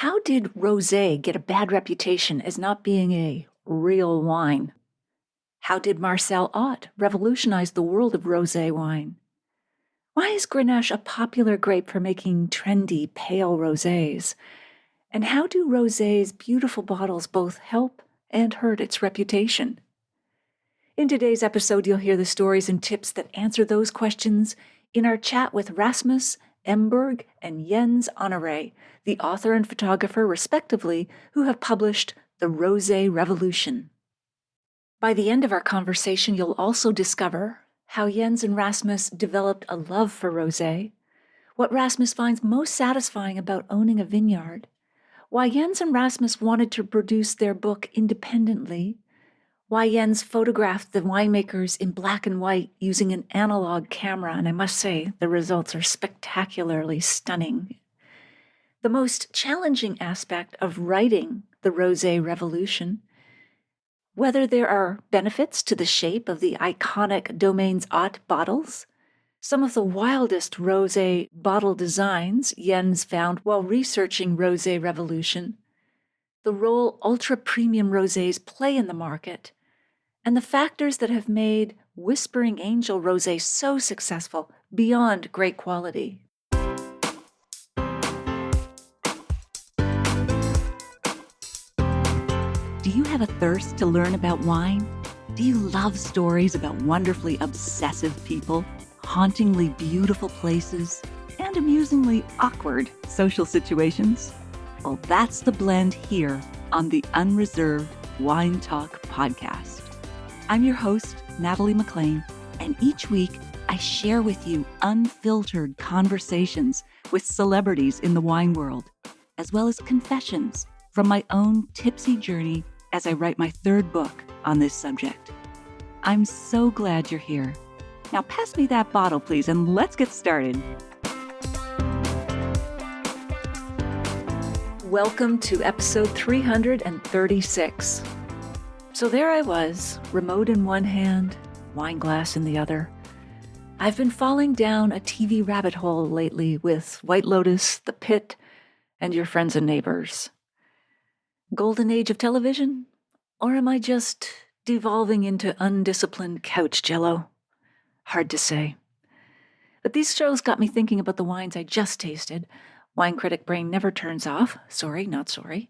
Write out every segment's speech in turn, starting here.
How did rosé get a bad reputation as not being a real wine? How did Marcel Ott revolutionize the world of rosé wine? Why is Grenache a popular grape for making trendy, pale rosés? And how do rosés' beautiful bottles both help and hurt its reputation? In today's episode, you'll hear the stories and tips that answer those questions in our chat with Rasmus Emborg and Jens Honoré, the author and photographer, respectively, who have published The Rosé Revolution. By the end of our conversation, you'll also discover how Jens and Rasmus developed a love for rosé, what Rasmus finds most satisfying about owning a vineyard, why Jens and Rasmus wanted to produce their book independently, why Jens photographed the winemakers in black and white using an analog camera, and I must say, the results are spectacularly stunning. The most challenging aspect of writing the Rosé Revolution, whether there are benefits to the shape of the iconic Domaines Ott bottles, some of the wildest rosé bottle designs Jens found while researching Rosé Revolution, the role ultra-premium rosés play in the market, and the factors that have made Whispering Angel Rosé so successful beyond great quality. Do you have a thirst to learn about wine? Do you love stories about wonderfully obsessive people, hauntingly beautiful places, and amusingly awkward social situations? Well, that's the blend here on the Unreserved Wine Talk podcast. I'm your host, Natalie McLean, and each week I share with you unfiltered conversations with celebrities in the wine world, as well as confessions from my own tipsy journey as I write my third book on this subject. I'm so glad you're here. Now pass me that bottle, please, and let's get started. Welcome to episode 336. So there I was, remote in one hand, wine glass in the other. I've been falling down a TV rabbit hole lately with White Lotus, The Pit, and Your Friends and Neighbors. Golden age of television? Or am I just devolving into undisciplined couch jello? Hard to say. But these shows got me thinking about the wines I just tasted. Wine critic brain never turns off. Sorry, not sorry.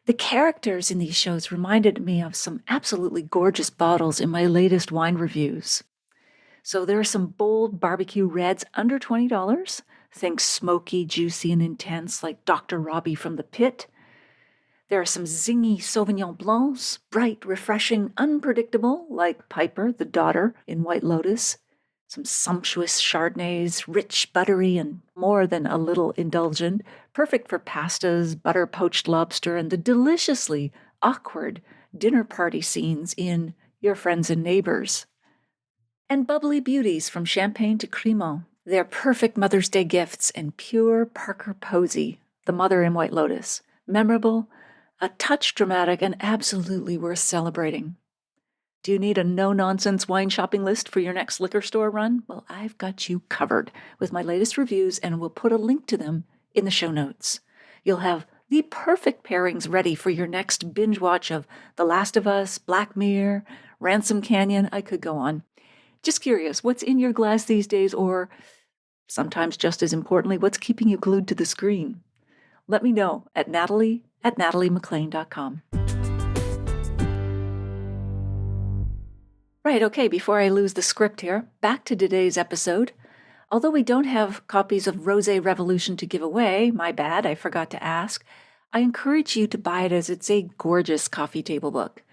The characters in these shows reminded me of some absolutely gorgeous bottles in my latest wine reviews. So there are some bold barbecue reds under $20. Think smoky, juicy, and intense like Dr. Robbie from The Pit. There are some zingy Sauvignon Blancs, bright, refreshing, unpredictable, like Piper, the daughter, in White Lotus. Some sumptuous Chardonnays, rich, buttery, and more than a little indulgent, perfect for pastas, butter poached lobster, and the deliciously awkward dinner party scenes in Your Friends and Neighbors. And bubbly beauties from Champagne to Cremant. They're perfect Mother's Day gifts and pure Parker Posey, the mother in White Lotus. Memorable, a touch dramatic, and absolutely worth celebrating. Do you need a no-nonsense wine shopping list for your next liquor store run? Well, I've got you covered with my latest reviews, and we'll put a link to them in the show notes. You'll have the perfect pairings ready for your next binge watch of The Last of Us, Black Mirror, Ransom Canyon. I could go on. Just curious, what's in your glass these days, or sometimes just as importantly, what's keeping you glued to the screen? Let me know at natalie@nataliemclean.com. Right, okay, before I lose the script here, back to today's episode. Although we don't have copies of Rosé Revolution to give away, my bad, I forgot to ask, I encourage you to buy it as it's a gorgeous coffee table book.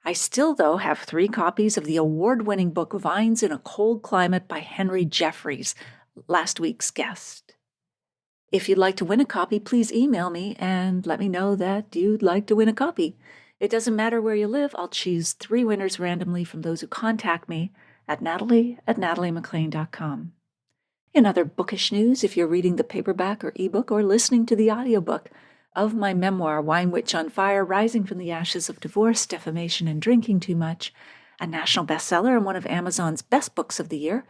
I still, though, have 3 copies of the award-winning book Vines in a Cold Climate by Henry Jeffries, last week's guest. If you'd like to win a copy, please email me and let me know that you'd like to win a copy. It doesn't matter where you live. I'll choose 3 winners randomly from those who contact me at natalie@nataliemclean.com. In other bookish news, if you're reading the paperback or ebook or listening to the audiobook of my memoir, Wine Witch on Fire, Rising from the Ashes of Divorce, Defamation, and Drinking Too Much, a national bestseller and one of Amazon's best books of the year,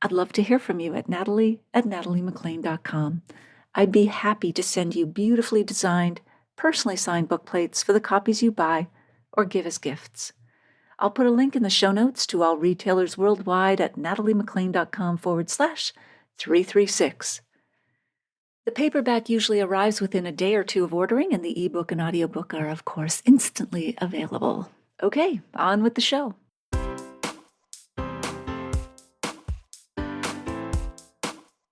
I'd love to hear from you at natalie@nataliemclean.com. I'd be happy to send you beautifully designed, personally signed book plates for the copies you buy or give as gifts. I'll put a link in the show notes to all retailers worldwide at nataliemclean.com/336. The paperback usually arrives within a day or two of ordering, and the ebook and audiobook are, of course, instantly available. Okay, on with the show.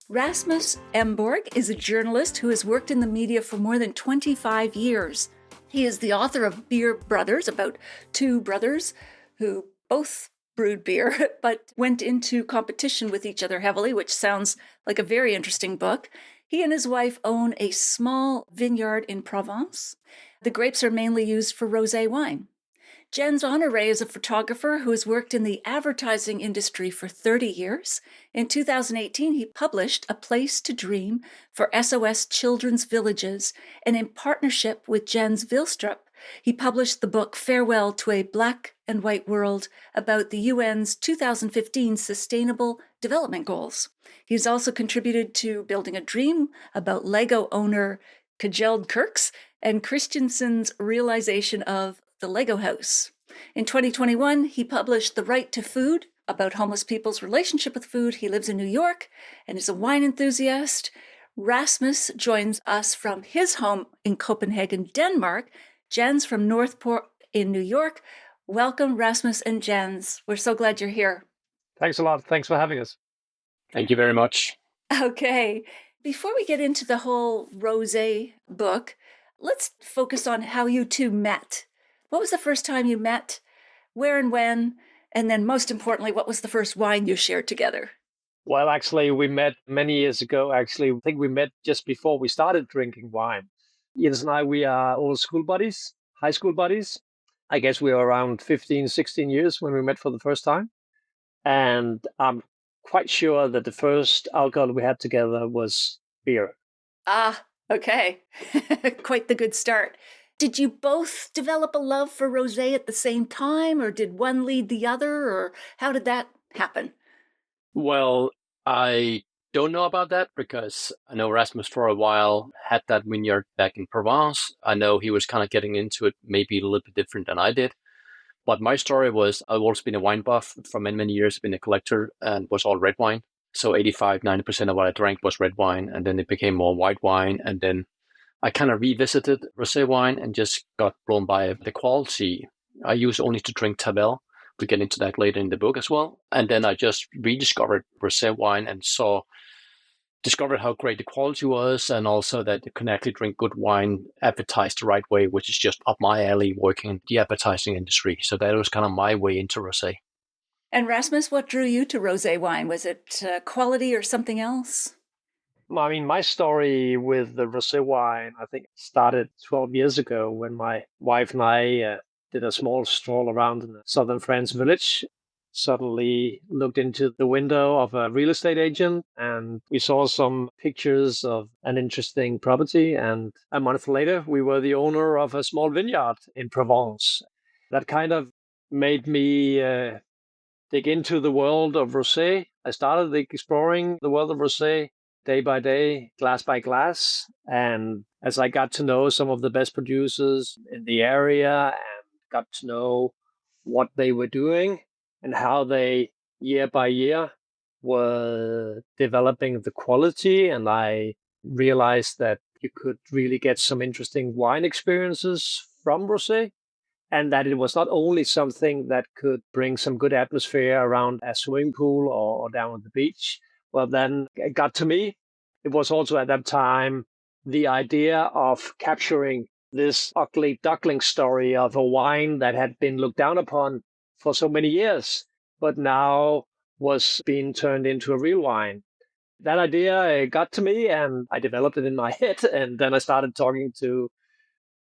Rasmus Emborg is a journalist who has worked in the media for more than 25 years. He is the author of Beer Brothers, about two brothers who both brewed beer, but went into competition with each other heavily, which sounds like a very interesting book. He and his wife own a small vineyard in Provence. The grapes are mainly used for rosé wine. Jens Honoré is a photographer who has worked in the advertising industry for 30 years. In 2018, he published A Place to Dream for SOS Children's Villages, and in partnership with Jens Vilstrup, he published the book Farewell to a Black and White World about the UN's 2015 Sustainable Development Goals. He's also contributed to Building a Dream about Lego owner Kjeld Kirks and Christensen's realization of the Lego House. In 2021, he published The Right to Food about homeless people's relationship with food. He lives in New York and is a wine enthusiast. Rasmus joins us from his home in Copenhagen, Denmark. Jens from Northport in New York. Welcome, Rasmus and Jens. We're so glad you're here. Thanks a lot. Thanks for having us. Thank you very much. Okay. Before we get into the whole rosé book, let's focus on how you two met. What was the first time you met? Where and when? And then most importantly, what was the first wine you shared together? Well, actually, we met many years ago. Actually, I think we met just before we started drinking wine. Jens and I, we are old school buddies, high school buddies. I guess we were around 15, 16 years when we met for the first time. And I'm quite sure that the first alcohol we had together was beer. Ah, okay. Quite the good start. Did you both develop a love for rosé at the same time, or did one lead the other, or how did that happen? Well, I don't know about that because I know Rasmus for a while had that vineyard back in Provence. I know he was kind of getting into it maybe a little bit different than I did. But my story was I've always been a wine buff for many, many years, been a collector and was all red wine. So 85, 90% of what I drank was red wine. And then it became more white wine. And then I kind of revisited rosé wine and just got blown by the quality. I used only to drink Tavel. We'll get into that later in the book as well. And then I just rediscovered rosé wine and discovered how great the quality was, and also that you can actually drink good wine advertised the right way, which is just up my alley working in the advertising industry. So that was kind of my way into rosé. And Rasmus, what drew you to rosé wine? Was it quality or something else? I mean, my story with the rosé wine, I think, started 12 years ago when my wife and I did a small stroll around in the southern France village. Suddenly looked into the window of a real estate agent and we saw some pictures of an interesting property. And a month later, we were the owner of a small vineyard in Provence. That kind of made me dig into the world of rosé. I started exploring the world of rosé day by day, glass by glass. And as I got to know some of the best producers in the area and got to know what they were doing and how they, year by year, were developing the quality, and I realized that you could really get some interesting wine experiences from rosé, and that it was not only something that could bring some good atmosphere around a swimming pool or down on the beach. Well, then it got to me. It was also at that time the idea of capturing this ugly duckling story of a wine that had been looked down upon for so many years, but now was being turned into a real wine. That idea got to me and I developed it in my head. And then I started talking to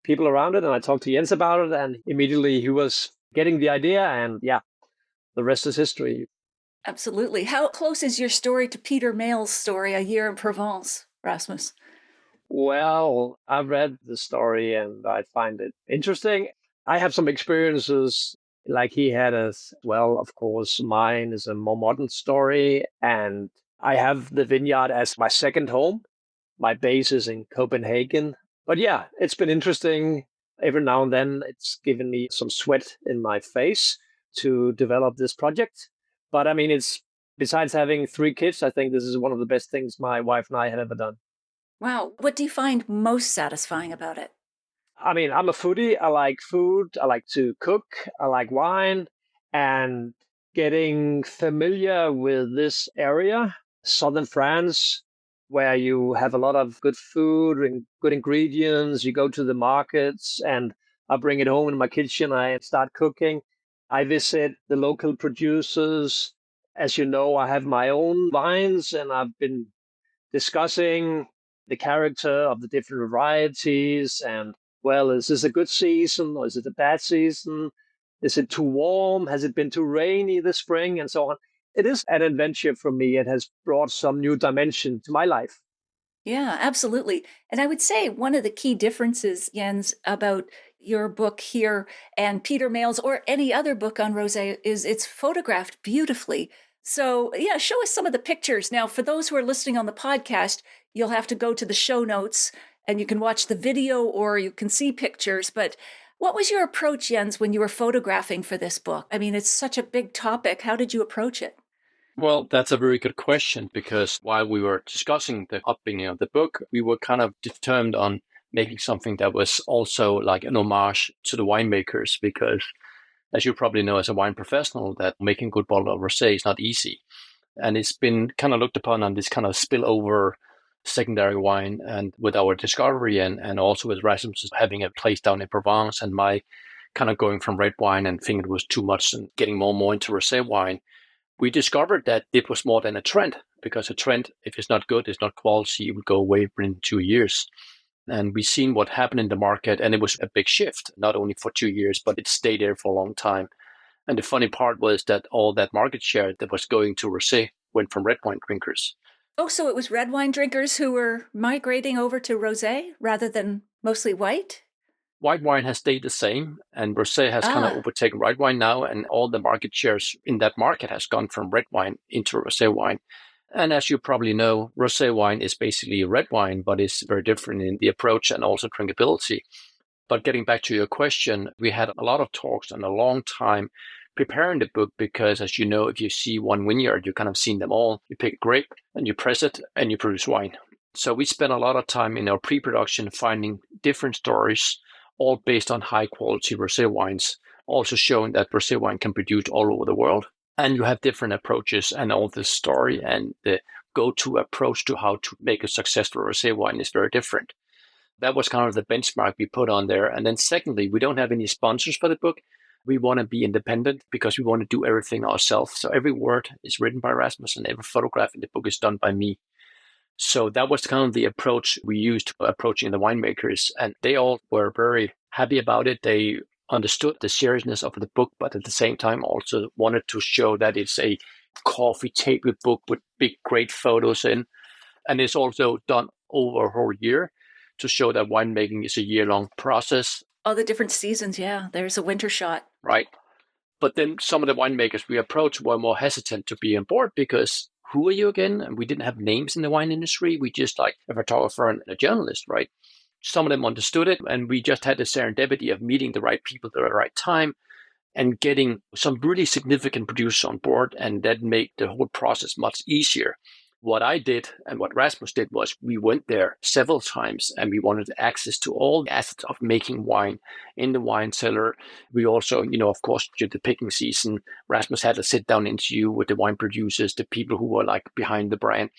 people around it and I talked to Jens about it. And immediately he was getting the idea. And yeah, the rest is history. Absolutely. How close is your story to Peter Mail's story, A Year in Provence, Rasmus? Well, I've read the story and I find it interesting. I have some experiences like he had as well. Of course, mine is a more modern story, and I have the vineyard as my second home. my base is in Copenhagen. But yeah, it's been interesting. Every now and then it's given me some sweat in my face to develop this project. But I mean, it's besides having 3 kids, I think this is one of the best things my wife and I have ever done. Wow. What do you find most satisfying about it? I mean, I'm a foodie. I like food. I like to cook. I like wine. And getting familiar with this area, southern France, where you have a lot of good food and good ingredients. You go to the markets, and I bring it home in my kitchen. I start cooking. I visit the local producers. As you know, I have my own vines, and I've been discussing the character of the different varieties and, well, is this a good season or is it a bad season? Is it too warm? Has it been too rainy this spring? And so on. It is an adventure for me. It has brought some new dimension to my life. Yeah, absolutely. And I would say one of the key differences, Jens, about your book here and Peter Mail's or any other book on rosé is it's photographed beautifully. So, yeah, show us some of the pictures. Now, for those who are listening on the podcast, you'll have to go to the show notes and you can watch the video or you can see pictures. But what was your approach, Jens, when you were photographing for this book? I mean, it's such a big topic. How did you approach it? Well, that's a very good question because while we were discussing the upbringing of the book, we were kind of determined on making something that was also like an homage to the winemakers because, as you probably know as a wine professional, that making a good bottle of rosé is not easy. And it's been kind of looked upon on this kind of spillover secondary wine. And with our discovery and also with Rasmus having a place down in Provence and my kind of going from red wine and thinking it was too much and getting more and more into rosé wine, we discovered that it was more than a trend because a trend, if it's not good, it's not quality, it would go away within 2 years. And we've seen what happened in the market, and it was a big shift, not only for 2 years, but it stayed there for a long time. And the funny part was that all that market share that was going to rosé went from red wine drinkers. Oh, so it was red wine drinkers who were migrating over to rosé rather than mostly white? White wine has stayed the same, and rosé has kind of Ah, overtaken white wine now, and all the market shares in that market has gone from red wine into rosé wine. And as you probably know, rosé wine is basically red wine, but it's very different in the approach and also drinkability. But getting back to your question, we had a lot of talks and a long time preparing the book because, as you know, if you see one vineyard, you kind of seen them all. You pick a grape and you press it and you produce wine. So we spent a lot of time in our pre-production finding different stories, all based on high quality rosé wines, also showing that rosé wine can be produced all over the world. And you have different approaches, and all the story and the go-to approach to how to make a successful rosé wine is very different. That was kind of the benchmark we put on there. And then secondly, we don't have any sponsors for the book. We want to be independent because we want to do everything ourselves. So every word is written by Rasmus and every photograph in the book is done by me. So that was kind of the approach we used approaching the winemakers. And they all were very happy about it. They understood the seriousness of the book, but at the same time also wanted to show that it's a coffee table book with big, great photos in. And it's also done over a whole year to show that winemaking is a year-long process. all the different seasons. Yeah, there's a winter shot. Right. But then some of the winemakers we approached were more hesitant to be on board because who are you again? And we didn't have names in the wine industry. We just like a photographer and a journalist, right? Some of them understood it, and we just had the serendipity of meeting the right people at the right time and getting some really significant producers on board, and that made the whole process much easier. What I did and what Rasmus did was we went there several times and we wanted access to all the assets of making wine in the wine cellar. We also, of course, during the picking season, Rasmus had a sit down interview with the wine producers, the people who were like behind the brand.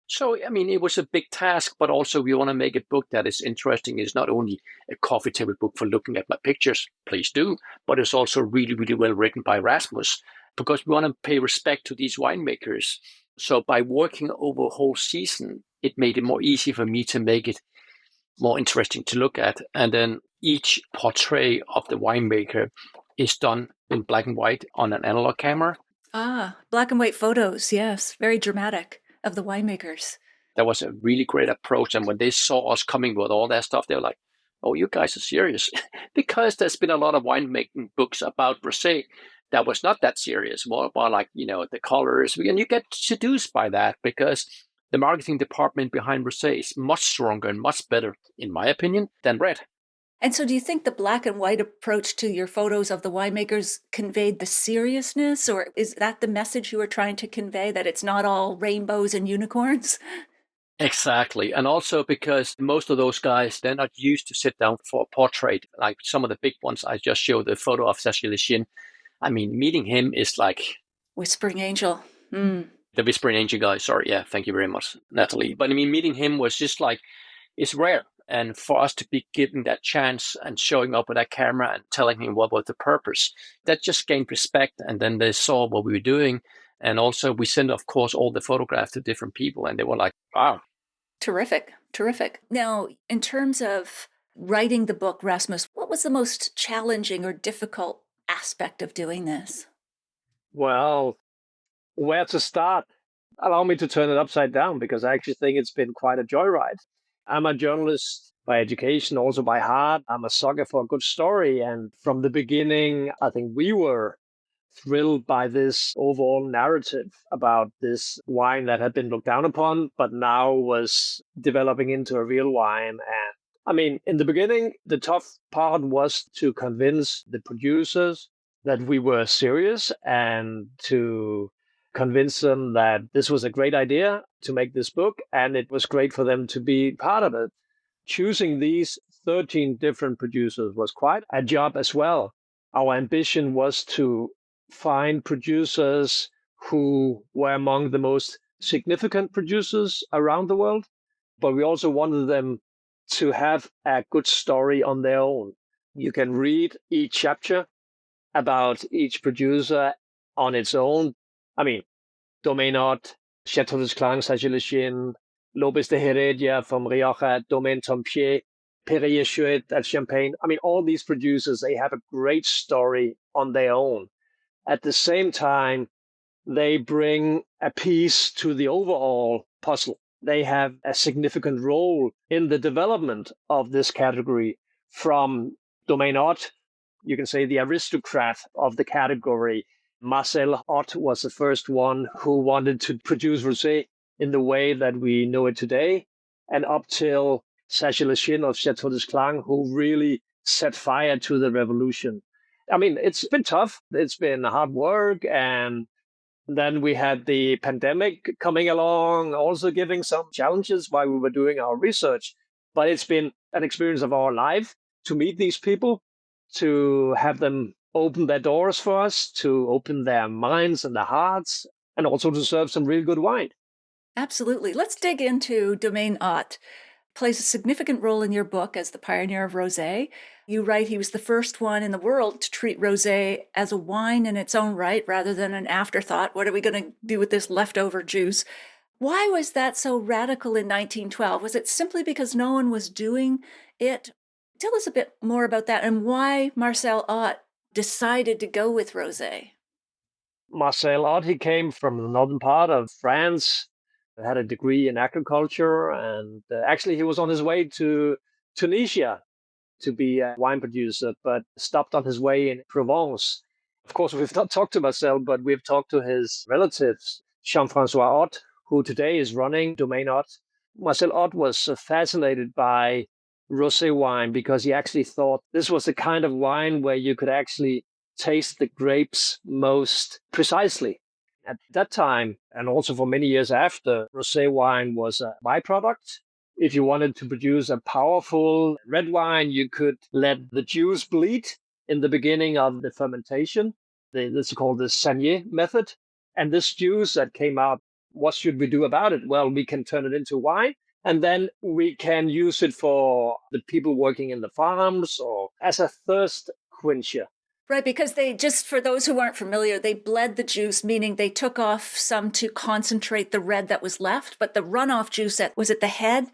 So, I mean, it was a big task, but also we want to make a book that is interesting. It's not only a coffee table book for looking at my pictures, please do, but it's also really, really well written by Rasmus because we want to pay respect to these winemakers. So by working over a whole season, it made it more easy for me to make it more interesting to look at. And then each portrait of the winemaker is done in black and white on an analog camera. Ah, black and white photos. Yes, very dramatic of the winemakers. That was a really great approach. And when they saw us coming with all that stuff, they were like, oh, you guys are serious. Because there's been a lot of winemaking books about rosé that was not that serious, more about like, the colors. And you get seduced by that because the marketing department behind Rosé is much stronger and much better, in my opinion, than red. And so do you think the black and white approach to your photos of the winemakers conveyed the seriousness, or is that the message you were trying to convey, that it's not all rainbows and unicorns? Exactly. And also because most of those guys, they're not used to sit down for a portrait. Like some of the big ones, I just showed the photo of Sacha Lechin. I mean, meeting him is like... Whispering Angel. The Whispering Angel guy. Sorry. Yeah. Thank you very much, Natalie. But I mean, meeting him was just like, it's rare. And for us to be given that chance and showing up with that camera and telling him what was the purpose, that just gained respect. And then they saw what we were doing. And also we sent, of course, all the photographs to different people. And they were like, wow. Terrific. Terrific. Now, in terms of writing the book, Rasmus, what was the most challenging or difficult aspect of doing this? Well, where to start? Allow me to turn it upside down, because I actually think it's been quite a joyride. I'm a journalist by education, also by heart. I'm a sucker for a good story. And from the beginning, I think we were thrilled by this overall narrative about this wine that had been looked down upon, but now was developing into a real wine. And I mean, in the beginning, the tough part was to convince the producers that we were serious and to convince them that this was a great idea to make this book, and it was great for them to be part of it. Choosing these 13 different producers was quite a job as well. Our ambition was to find producers who were among the most significant producers around the world, but we also wanted them to have a good story on their own. You can read each chapter about each producer on its own. I mean, Domaines Ott, Château des Clans, Sacha Lechin, Lopez de Heredia from Rioja, Domaine Tompier, Perrier Chouet at Champagne. I mean, all these producers, they have a great story on their own. At the same time, they bring a piece to the overall puzzle. They have a significant role in the development of this category. From Domaines Ott, you can say the aristocrat of the category. Marcel Ott was the first one who wanted to produce rosé in the way that we know it today, and up till Sacha Lechin of Château des Clans, who really set fire to the revolution. I mean, it's been tough. It's been hard work. And then we had the pandemic coming along, also giving some challenges while we were doing our research. But it's been an experience of our life to meet these people, to have them open their doors for us, to open their minds and their hearts, and also to serve some real good wine. Absolutely. Let's dig into Domaines Ott. Plays a significant role in your book as the pioneer of rosé. You write he was the first one in the world to treat rosé as a wine in its own right rather than an afterthought. What are we going to do with this leftover juice? Why was that so radical in 1912? Was it simply because no one was doing it? Tell us a bit more about that and why Marcel Ott decided to go with rosé. Marcel Ott, he came from the northern part of France, had a degree in agriculture, and actually he was on his way to Tunisia to be a wine producer, but stopped on his way in Provence. Of course, we've not talked to Marcel, but we've talked to his relatives, Jean-François Ott, who today is running Domaines Ott. Marcel Ott was fascinated by rosé wine because he actually thought this was the kind of wine where you could actually taste the grapes most precisely. At that time, and also for many years after, rosé wine was a byproduct. If you wanted to produce a powerful red wine, you could let the juice bleed in the beginning of the fermentation. This is called the Sanier method. And this juice that came out, what should we do about it? Well, we can turn it into wine, and then we can use it for the people working in the farms or as a thirst quencher. Right, because they just, for those who aren't familiar, they bled the juice, meaning they took off some to concentrate the red that was left, but the runoff juice that was at the head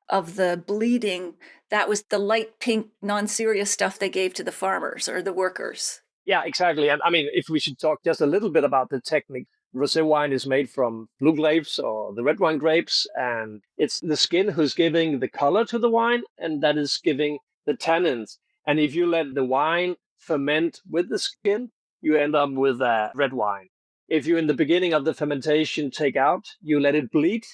of the bleeding, that was the light pink, non-serious stuff they gave to the farmers or the workers. Yeah, exactly. And I mean, if we should talk just a little bit about the technique, rosé wine is made from blue grapes or the red wine grapes, and it's the skin who's giving the color to the wine, and that is giving the tannins. And if you let the wine ferment with the skin, you end up with a red wine. If you, in the beginning of the fermentation, take out, you let it bleed,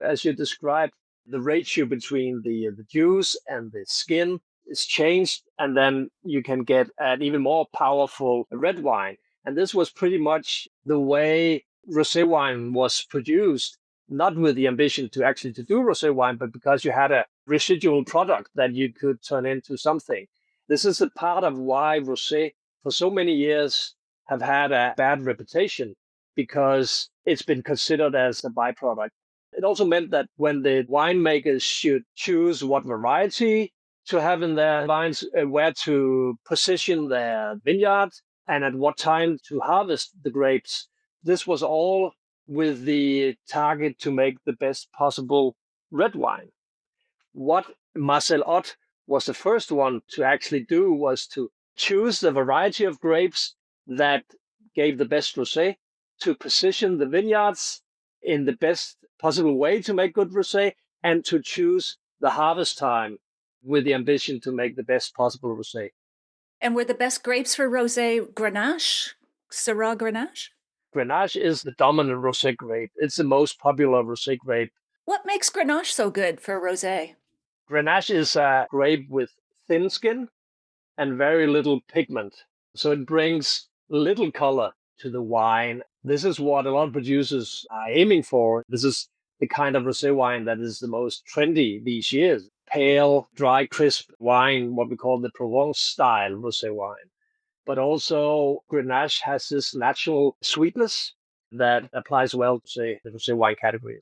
as you described, the ratio between the juice and the skin is changed, and then you can get an even more powerful red wine. And this was pretty much the way rosé wine was produced, not with the ambition to actually to do rosé wine, but because you had a residual product that you could turn into something. This is a part of why rosé for so many years have had a bad reputation, because it's been considered as a byproduct. It also meant that when the winemakers should choose what variety to have in their vines, where to position their vineyard, and at what time to harvest the grapes, this was all with the target to make the best possible red wine. What Marcel Ott was the first one to actually do was to choose the variety of grapes that gave the best rosé, to position the vineyards in the best possible way to make good rosé, and to choose the harvest time with the ambition to make the best possible rosé. And were the best grapes for rosé Grenache, Syrah Grenache? Grenache is the dominant rosé grape. It's the most popular rosé grape. What makes Grenache so good for rosé? Grenache is a grape with thin skin and very little pigment. So it brings little color to the wine. This is what a lot of producers are aiming for. This is the kind of rosé wine that is the most trendy these years. Pale, dry, crisp wine, what we call the Provence style rosé wine. But also Grenache has this natural sweetness that applies well to, say, the rosé wine category.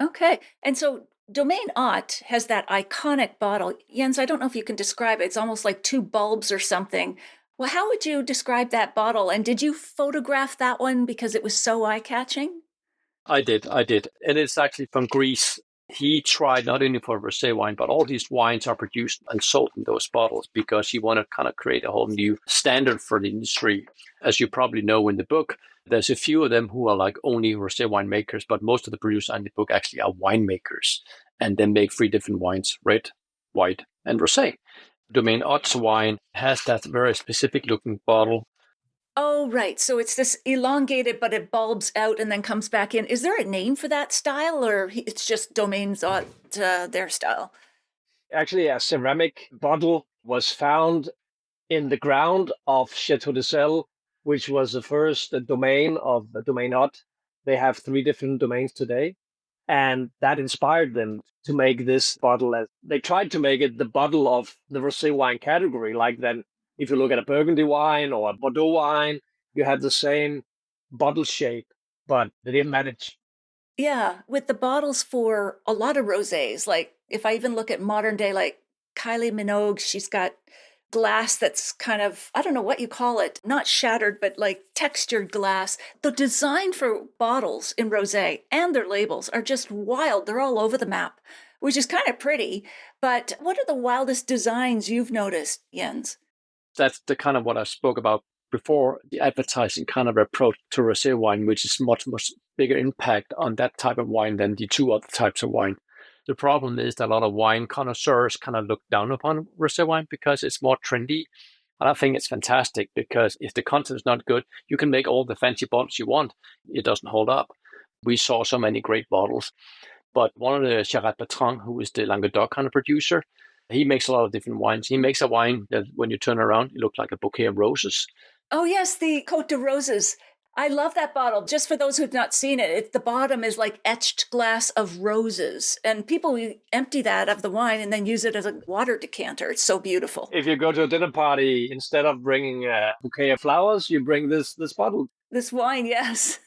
Okay. And so Domaines Ott has that iconic bottle. Jens, I don't know if you can describe it. It's almost like two bulbs or something. Well, how would you describe that bottle? And did you photograph that one because it was so eye-catching? I did. And it's actually from Greece. He tried not only for rosé wine, but all these wines are produced and sold in those bottles because he wanted to kind of create a whole new standard for the industry. As you probably know in the book, there's a few of them who are like only rosé wine makers, but most of the producers in the book actually are winemakers, and they make 3 different wines: red, white, and rosé. Domaines Ott's wine has that very specific looking bottle. Oh, right. So it's this elongated, but it bulbs out and then comes back in. Is there a name for that style, or it's just Domaines Ott, their style? Actually, a ceramic bottle was found in the ground of Chateau de Celle, which was the first domain of Domaines Ott. They have 3 different domains today. And that inspired them to make this bottle. They tried to make it the bottle of the rosé wine category. Like then, if you look at a Burgundy wine or a Bordeaux wine, you have the same bottle shape, but they didn't manage. Yeah, with the bottles for a lot of rosés, like if I even look at modern day, like Kylie Minogue, she's got glass that's kind of, I don't know what you call it, not shattered, but like textured glass. The design for bottles in rosé and their labels are just wild. They're all over the map, which is kind of pretty. But what are the wildest designs you've noticed, Jens? That's the kind of what I spoke about before, the advertising kind of approach to rosé wine, which is much bigger impact on that type of wine than the 2 other types of wine. The problem is that a lot of wine connoisseurs kind of look down upon rosé wine because it's more trendy. And I think it's fantastic because if the content is not good, you can make all the fancy bottles you want. It doesn't hold up. We saw so many great bottles. But one of the Charade Patron, who is the Languedoc kind of producer, he makes a lot of different wines. He makes a wine that when you turn around, it looks like a bouquet of roses. Oh, yes, the Côte de Roses. I love that bottle. Just for those who've not seen it, the bottom is like etched glass of roses. And people empty that of the wine and then use it as a water decanter. It's so beautiful. If you go to a dinner party, instead of bringing a bouquet of flowers, you bring this bottle. This wine, yes.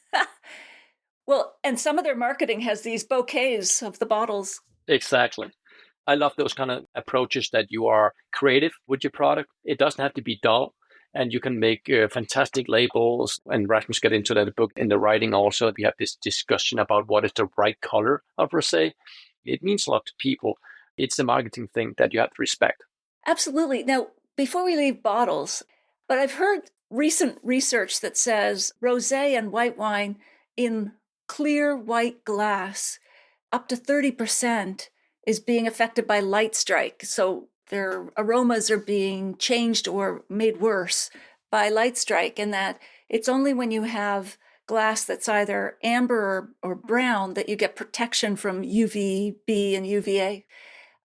Well, and some of their marketing has these bouquets of the bottles. Exactly. I love those kind of approaches that you are creative with your product. It doesn't have to be dull. And you can make fantastic labels. And Rasmus got into that book in the writing also. We have this discussion about what is the right color of rosé. It means a lot to people. It's the marketing thing that you have to respect. Absolutely. Now, before we leave bottles, but I've heard recent research that says rosé and white wine in clear white glass, up to 30% is being affected by light strike. So their aromas are being changed or made worse by light strike, and that it's only when you have glass that's either amber or brown that you get protection from UVB and UVA.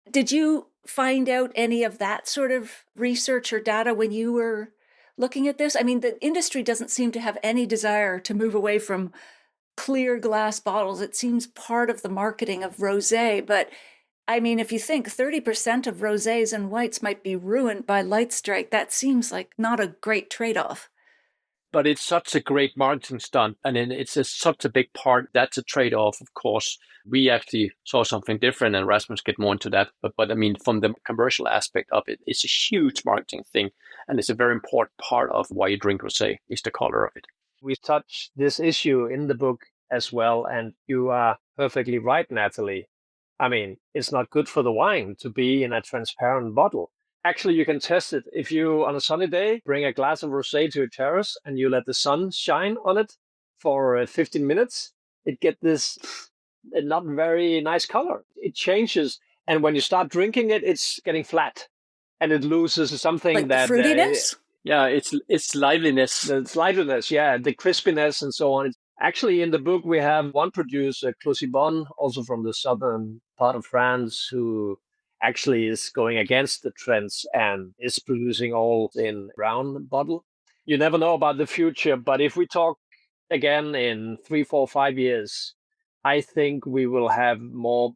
Did you find out any of that sort of research or data when you were looking at this? I mean, the industry doesn't seem to have any desire to move away from clear glass bottles. It seems part of the marketing of rosé, but I mean, if you think 30% of rosés and whites might be ruined by light strike, that seems like not a great trade-off. But it's such a great marketing stunt, and then such a big part. That's a trade-off, of course. We actually saw something different, and Rasmus get more into that. But I mean, from the commercial aspect of it, it's a huge marketing thing, and it's a very important part of why you drink rosé is the color of it. We touch this issue in the book as well, and you are perfectly right, Natalie. I mean, it's not good for the wine to be in a transparent bottle. Actually, you can test it. If you, on a sunny day, bring a glass of rosé to your terrace and you let the sun shine on it for 15 minutes, it gets this not very nice color. It changes. And when you start drinking it, it's getting flat and it loses something Like that... the fruitiness? Yeah, it's liveliness. The liveliness, yeah, the crispiness and so on. Actually, in the book, we have one producer, Closibon, also from the southern part of France, who actually is going against the trends and is producing all in brown bottle. You never know about the future, but if we talk again in 3, 4, 5 years, I think we will have more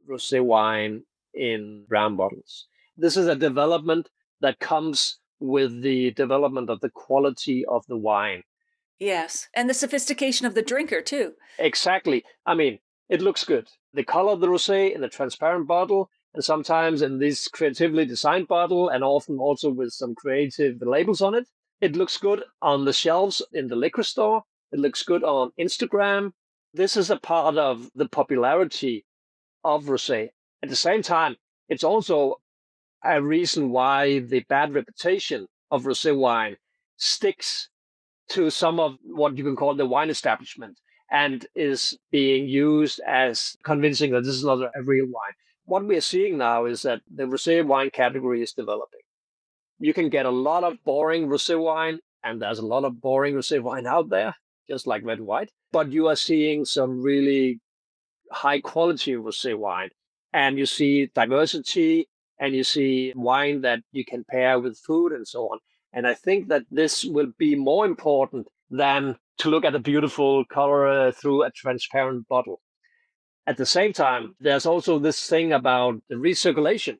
rosé wine in brown bottles. This is a development that comes with the development of the quality of the wine. Yes, and the sophistication of the drinker too. Exactly. I mean, it looks good. The color of the rosé in the transparent bottle, and sometimes in this creatively designed bottle, and often also with some creative labels on it. It looks good on the shelves in the liquor store. It looks good on Instagram. This is a part of the popularity of rosé. At the same time, it's also a reason why the bad reputation of rosé wine sticks to some of what you can call the wine establishment and is being used as convincing that this is not a real wine. What we are seeing now is that the rosé wine category is developing. You can get a lot of boring rosé wine, and there's a lot of boring rosé wine out there, just like red and white. But you are seeing some really high quality rosé wine, and you see diversity, and you see wine that you can pair with food and so on. And I think that this will be more important than to look at a beautiful color through a transparent bottle. At the same time, there's also this thing about the recirculation.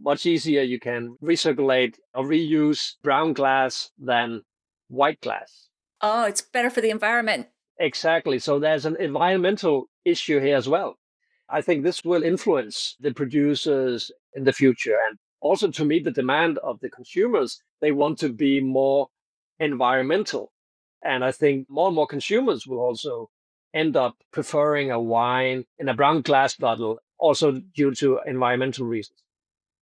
Much easier you can recirculate or reuse brown glass than white glass. Oh, it's better for the environment. Exactly. So there's an environmental issue here as well. I think this will influence the producers in the future. And also to meet the demand of the consumers, they want to be more environmental. And I think more and more consumers will also end up preferring a wine in a brown glass bottle, also due to environmental reasons.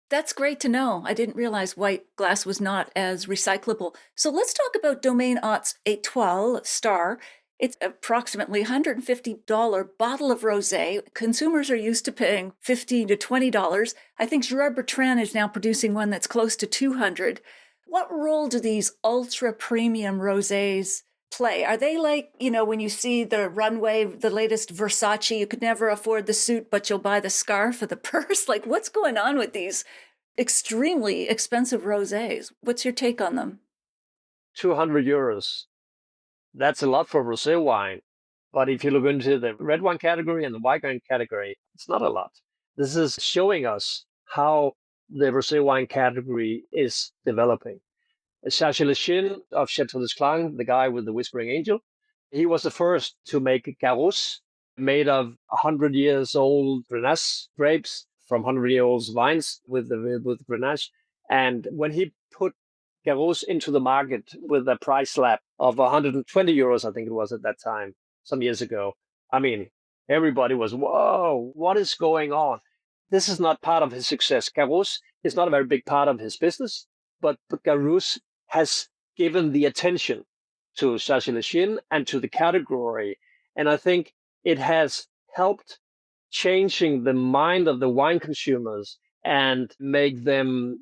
That's great to know. I didn't realize white glass was not as recyclable. So let's talk about Domaines Ott's Étoile Star. It's approximately $150 bottle of rosé. Consumers are used to paying $15 to $20. I think Gerard Bertrand is now producing one that's close to $200. What role do these ultra premium rosés play? Are they like, when you see the runway, the latest Versace, you could never afford the suit, but you'll buy the scarf or the purse? Like, what's going on with these extremely expensive rosés? What's your take on them? 200 euros. That's a lot for rosé wine. But if you look into the red wine category and the white wine category, it's not a lot. This is showing us how the rosé wine category is developing. Chasselas of Chateau d'Esclange, the guy with the Whispering Angel, he was the first to make garros made of 100 years old Grenache grapes from 100-year-old vines with Grenache. And when he put garros into the market with a price slab of 120 euros, I think it was at that time, some years ago, I mean, everybody was, whoa, what is going on? This is not part of his success. Garros is not a very big part of his business, but garros has given the attention to Chasselas and to the category. And I think it has helped changing the mind of the wine consumers and make them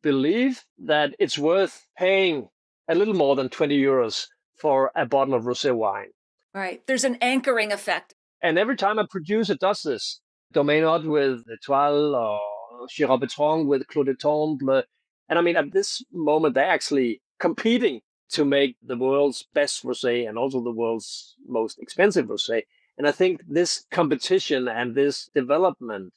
believe that it's worth paying a little more than 20 euros for a bottle of rosé wine. Right. There's an anchoring effect. And every time a producer does this, Domaines Ott with L'Etoile or Girard with Clos de Temple, and I mean, at this moment, they're actually competing to make the world's best rosé and also the world's most expensive rosé. And I think this competition and this development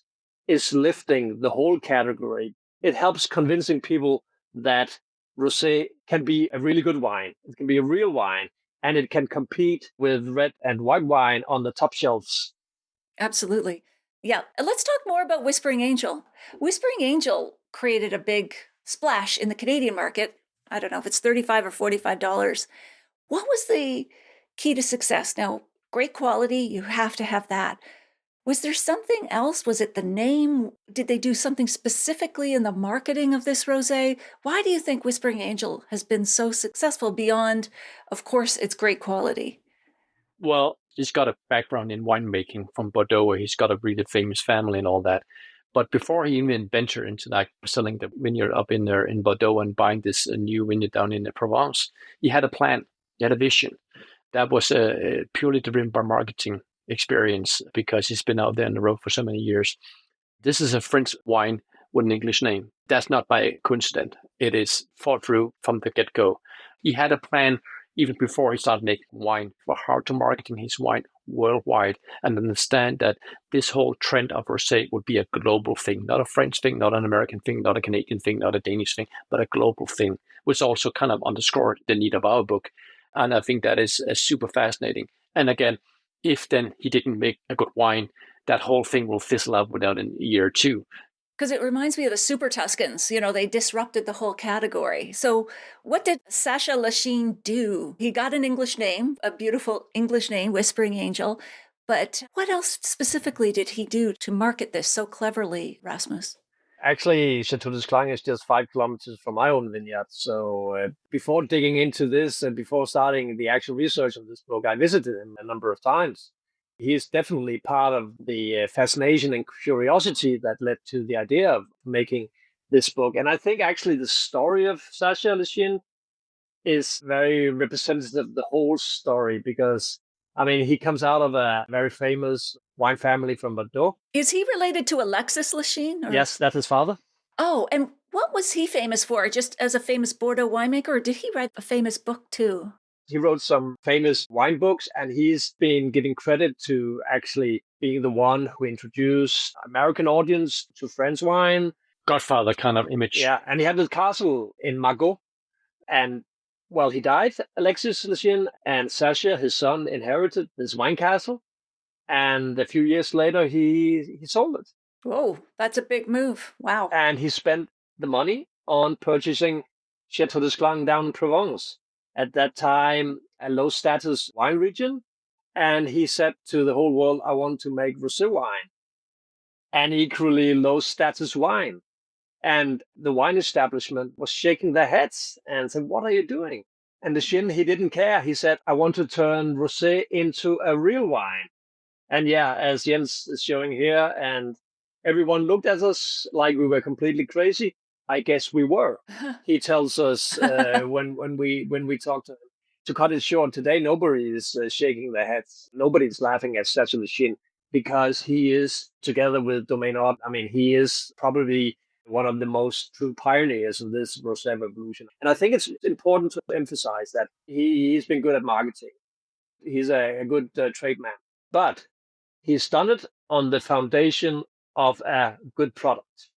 is lifting the whole category. It helps convincing people that rosé can be a really good wine. It can be a real wine, and it can compete with red and white wine on the top shelves. Absolutely. Yeah. Let's talk more about Whispering Angel. Whispering Angel created a big splash in the Canadian market. I don't know if it's $35 or $45. What was the key to success? Now, great quality, you have to have that. Was there something else? Was it the name? Did they do something specifically in the marketing of this rosé? Why do you think Whispering Angel has been so successful beyond, of course, its great quality? Well, he's got a background in winemaking from Bordeaux, where he's got a really famous family and all that. But before he even ventured into like selling the vineyard up in there in Bordeaux and buying this new vineyard down in the Provence, he had a plan, he had a vision that was purely driven by marketing experience, because he's been out there on the road for so many years. This is a French wine with an English name. That's not by coincidence. It is thought through from the get-go. He had a plan even before he started making wine for how to market his wine worldwide, and understand that this whole trend of rosé would be a global thing, not a French thing, not an American thing, not a Canadian thing, not a Danish thing, but a global thing, which also kind of underscored the need of our book. And I think that is super fascinating. And again, if then he didn't make a good wine, that whole thing will fizzle out without a year or two. Because it reminds me of the Super Tuscans. You know, they disrupted the whole category. So what did Sacha Lachine do? He got an English name, a beautiful English name, Whispering Angel. But what else specifically did he do to market this so cleverly, Rasmus? Actually, Chateau des Clang is just 5 kilometers from my own vineyard. So before digging into this and before starting the actual research of this book, I visited him a number of times. He's definitely part of the fascination and curiosity that led to the idea of making this book. And I think actually the story of Sacha Lachine is very representative of the whole story, because I mean, he comes out of a very famous wine family from Bordeaux. Is he related to Alexis Lachine? Or? Yes, that's his father. Oh, and what was he famous for? Just as a famous Bordeaux winemaker, or did he write a famous book too? He wrote some famous wine books, and he's been giving credit to actually being the one who introduced American audience to French wine. Godfather kind of image. Yeah, and he had the castle in Margaux. And well, he died, Alexis Lachine, and Sacha, his son, inherited this wine castle. And a few years later, he sold it. Whoa, that's a big move. Wow. And he spent the money on purchasing Chateau des Clang down in Provence. At that time, a low status wine region. And he said to the whole world, I want to make rosé wine, an equally low status wine. And the wine establishment was shaking their heads and said, what are you doing? And Lachine, he didn't care. He said, I want to turn rosé into a real wine. And yeah, as Jens is showing here, and everyone looked at us like we were completely crazy. I guess we were. He tells us when we talk to him. To cut it short, today nobody is shaking their heads. Nobody's laughing at Sacha Lachine, because he is, together with Domaines Ott, I mean, he is probably one of the most true pioneers of this Rosé Revolution. And I think it's important to emphasize that he's been good at marketing. He's a good trade man. But he's done it on the foundation of a good product.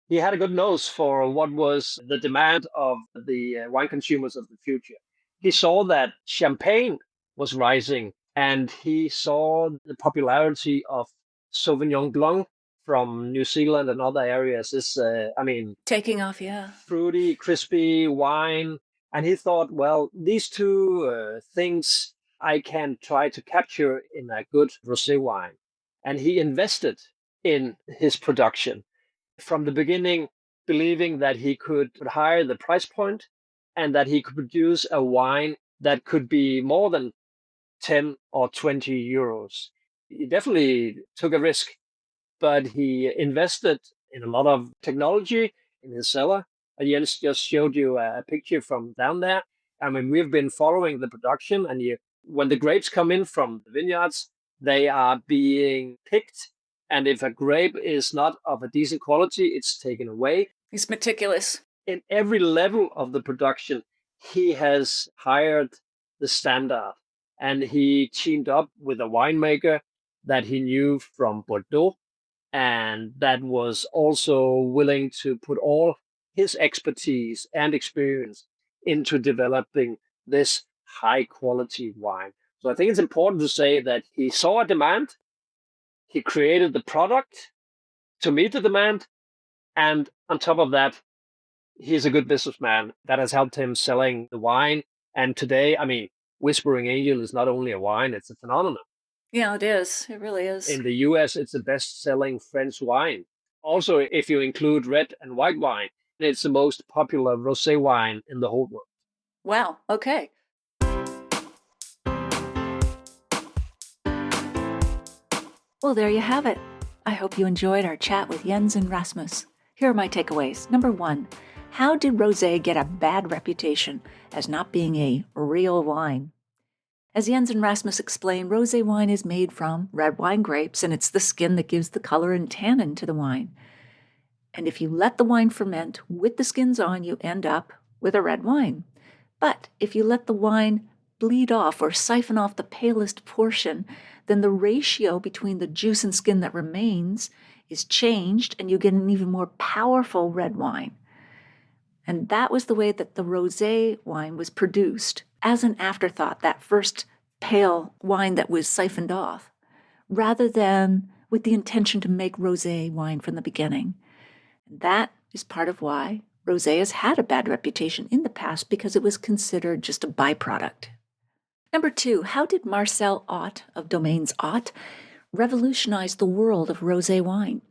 He had a good nose for what was the demand of the wine consumers of the future. He saw that champagne was rising, and he saw the popularity of Sauvignon Blanc from New Zealand and other areas is, taking off, yeah. Fruity, crispy wine. And he thought, well, these two things I can try to capture in a good rosé wine. And he invested in his production from the beginning, believing that he could higher the price point and that he could produce a wine that could be more than 10 or 20 euros. He definitely took a risk, but he invested in a lot of technology in his cellar. Jens just showed you a picture from down there. I mean, we've been following the production, and you When the grapes come in from the vineyards, they are being picked. And if a grape is not of a decent quality, it's taken away. He's meticulous. In every level of the production, he has hired the standard. And he teamed up with a winemaker that he knew from Bordeaux, and that was also willing to put all his expertise and experience into developing this high quality wine. So I think it's important to say that he saw a demand, he created the product to meet the demand, and on top of that, he's a good businessman that has helped him selling the wine. And today, I mean, Whispering Angel is not only a wine, it's a phenomenon. Yeah, it is. It really is. In the US, it's the best-selling French wine. Also, if you include red and white wine, it's the most popular rosé wine in the whole world. Wow. Okay. Well, there you have it. I hope you enjoyed our chat with Jens and Rasmus. Here are my takeaways. Number 1, how did rosé get a bad reputation as not being a real wine? As Jens and Rasmus explain, rosé wine is made from red wine grapes, and it's the skin that gives the color and tannin to the wine. And if you let the wine ferment with the skins on, you end up with a red wine. But if you let the wine bleed off or siphon off the palest portion, then the ratio between the juice and skin that remains is changed, and you get an even more powerful red wine. And that was the way that the rosé wine was produced, as an afterthought, that first pale wine that was siphoned off, rather than with the intention to make rosé wine from the beginning. And that is part of why rosé has had a bad reputation in the past, because it was considered just a byproduct. Number 2, how did Marcel Ott of Domaines Ott revolutionize the world of rosé wine?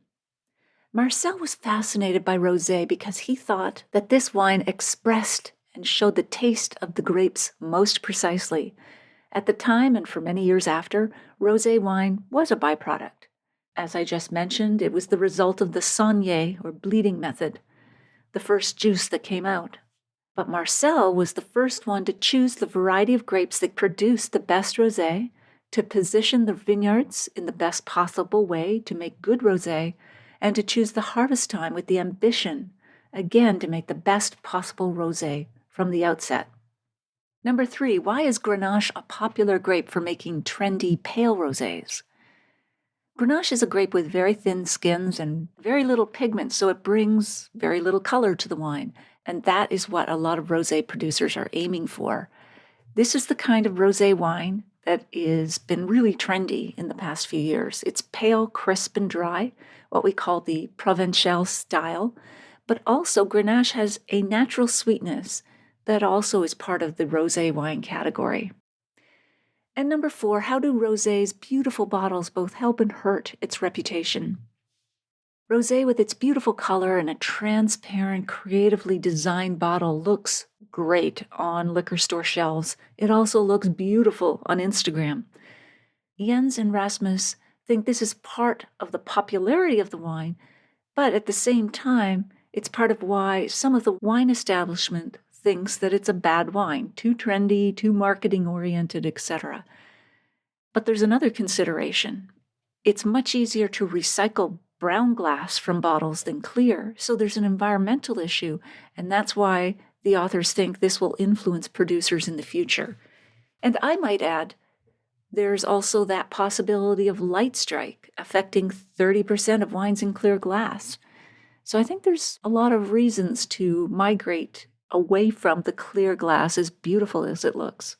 Marcel was fascinated by rosé because he thought that this wine expressed and showed the taste of the grapes most precisely. At the time, and for many years after, rosé wine was a byproduct. As I just mentioned, it was the result of the saigné, or bleeding method, the first juice that came out. But Marcel was the first one to choose the variety of grapes that produced the best rosé, to position the vineyards in the best possible way to make good rosé, and to choose the harvest time with the ambition, again, to make the best possible rosé from the outset. Number 3, why is Grenache a popular grape for making trendy pale rosés? Grenache is a grape with very thin skins and very little pigment, so it brings very little color to the wine, and that is what a lot of rosé producers are aiming for. This is the kind of rosé wine that has been really trendy in the past few years. It's pale, crisp, and dry, what we call the Provençal style, but also Grenache has a natural sweetness that also is part of the rosé wine category. And number 4, how do rosés' beautiful bottles both help and hurt its reputation? Rosé, with its beautiful color and a transparent, creatively designed bottle, looks great on liquor store shelves. It also looks beautiful on Instagram. Jens and Rasmus think this is part of the popularity of the wine, but at the same time, it's part of why some of the wine establishment thinks that it's a bad wine, too trendy, too marketing-oriented, etc. But there's another consideration. It's much easier to recycle brown glass from bottles than clear, so there's an environmental issue, and that's why the authors think this will influence producers in the future. And I might add, there's also that possibility of light strike affecting 30% of wines in clear glass. So I think there's a lot of reasons to migrate away from the clear glass, as beautiful as it looks.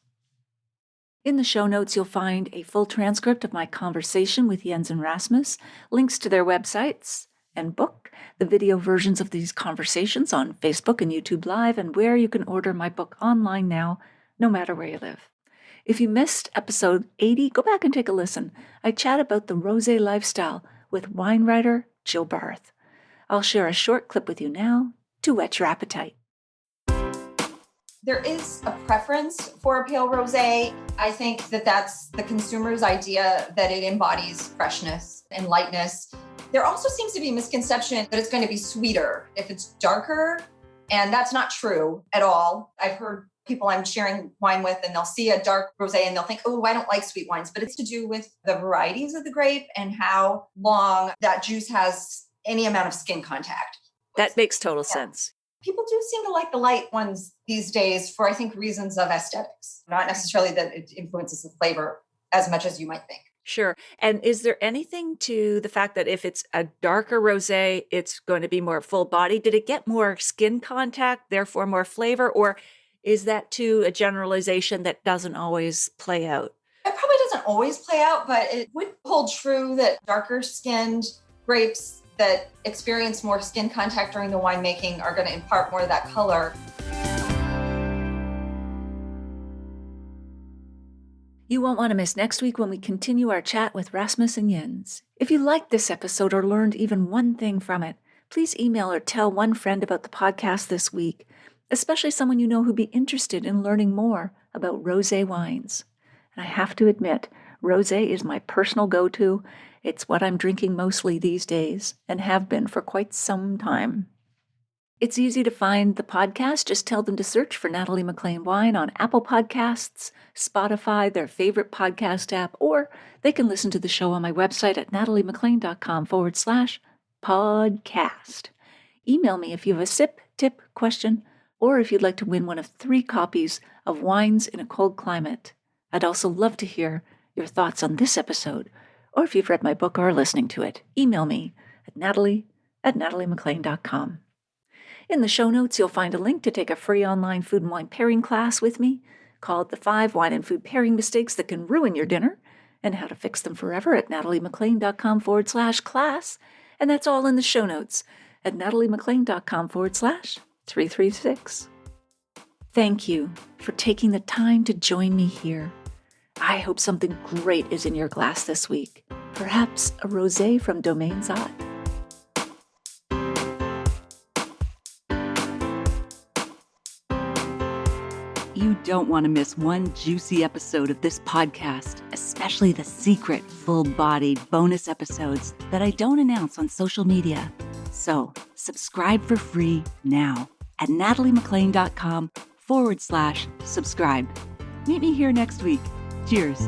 In the show notes, you'll find a full transcript of my conversation with Jens and Rasmus, links to their websites and book, the video versions of these conversations on Facebook and YouTube Live, and where you can order my book online now, no matter where you live. If you missed episode 80, go back and take a listen. I chat about the rosé lifestyle with wine writer Jill Barth. I'll share a short clip with you now to whet your appetite. There is a preference for a pale rosé. I think that that's the consumer's idea, that it embodies freshness and lightness. There also seems to be a misconception that it's going to be sweeter if it's darker, and that's not true at all. I've heard people I'm sharing wine with, and they'll see a dark rosé and they'll think, oh, I don't like sweet wines. But it's to do with the varieties of the grape and how long that juice has any amount of skin contact. That makes total sense. People do seem to like the light ones these days for, I think, reasons of aesthetics, not necessarily that it influences the flavor as much as you might think. Sure. And is there anything to the fact that if it's a darker rosé, it's going to be more full body? Did it get more skin contact, therefore more flavor? Or is that too a generalization that doesn't always play out? It probably doesn't always play out, but it would hold true that darker skinned grapes that experience more skin contact during the winemaking are going to impart more of that color. You won't want to miss next week when we continue our chat with Rasmus and Jens. If you liked this episode or learned even one thing from it, please email or tell one friend about the podcast this week, especially someone you know who'd be interested in learning more about rosé wines. And I have to admit, rosé is my personal go-to. It's what I'm drinking mostly these days and have been for quite some time. It's easy to find the podcast. Just tell them to search for Natalie MacLean Wine on Apple Podcasts, Spotify, their favorite podcast app, or they can listen to the show on my website at nataliemaclean.com/podcast. Email me if you have a sip, tip, question, or if you'd like to win one of 3 copies of Wines in a Cold Climate. I'd also love to hear your thoughts on this episode, or if you've read my book or are listening to it. Email me at natalie@nataliemaclean.com. In the show notes, you'll find a link to take a free online food and wine pairing class with me called The 5 Wine and Food Pairing Mistakes That Can Ruin Your Dinner and How to Fix Them Forever at nataliemaclean.com/class. And that's all in the show notes at nataliemaclean.com/336. Thank you for taking the time to join me here. I hope something great is in your glass this week. Perhaps a rosé from Domaines Ott. You don't want to miss one juicy episode of this podcast, especially the secret, full-bodied bonus episodes that I don't announce on social media. So subscribe for free now at nataliemaclean.com/subscribe. Meet me here next week. Cheers.